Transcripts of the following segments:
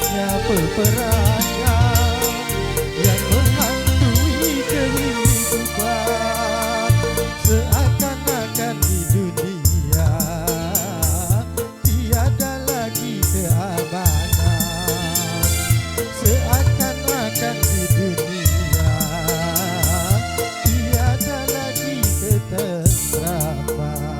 ganasnya peperangan yang menghantui kehidupan. Seakan-akan di dunia tiada lagi keamanan. Seakan-akan di dunia tiada lagi ketentraman.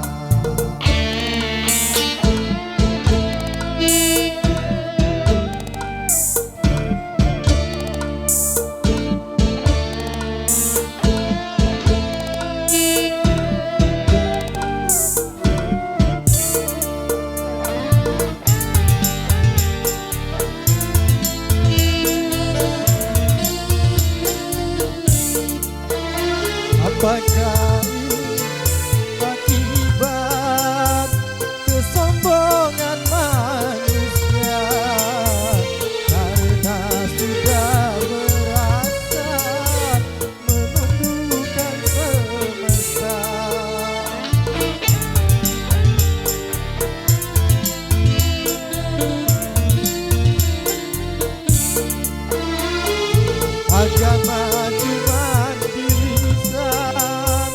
Apakah ini akibat kesombongan manusia karena sudah merasa menundukkan semesta? Agama cuma dilisan,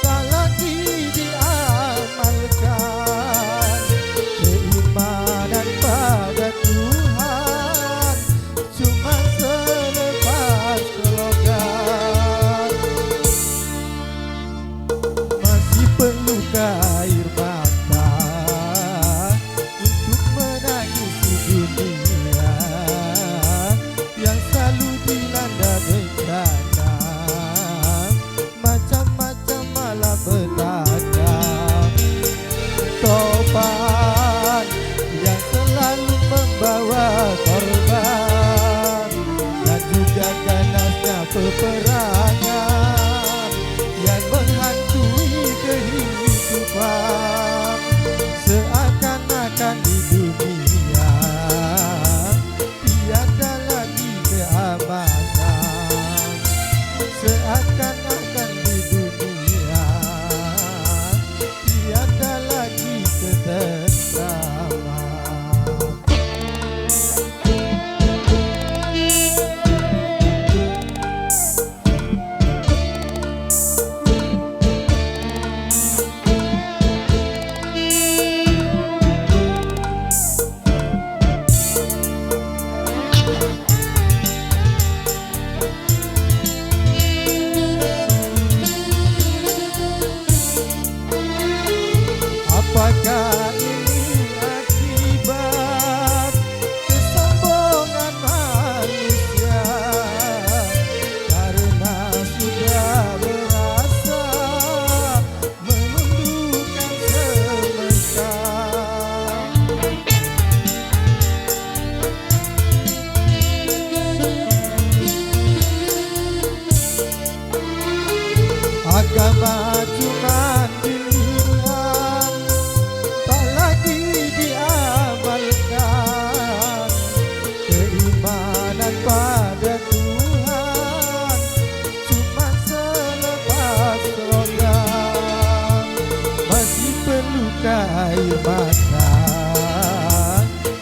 tak lagi diamalkan. Keimanan pada Tuhan cuma selepas slogan. Masih perlukah air mata untuk menangisi dunia yang selalu dilanda bencana, macam-macam malapetaka. Topan yang selalu membawa korban dan juga ganasnya peperangan yang menghantui kehidupan. Seakan-akan di dunia tiada lagi keamanan. Seakan-akan di dunia tiada lagi ketentraman. Apakah ini akibat kesombongan manusia karena sudah merasa menundukkan semesta? Agama cuma dilihat, tak lagi diamalkan. Keimanan pada Tuhan cuma selepas slogan. Masih perlukah air mata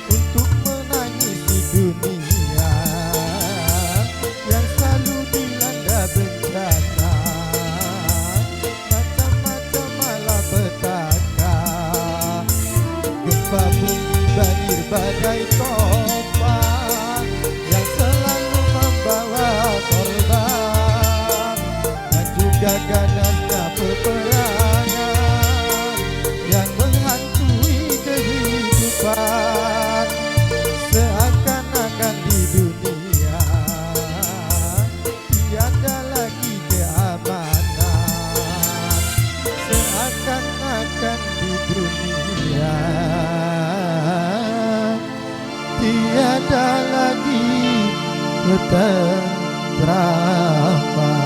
untuk menangisi dunia yang selalu dilanda bencana, macam-macam malapetaka. Gempa bumi, banjir, badai, topan yang selalu membawa korban dan juga ganasnya peperangan yang menghantui kehidupan. Seakan-akan di dunia tiada lagi keamanan. Seakan-akan di dunia tiada lagi ketentraman.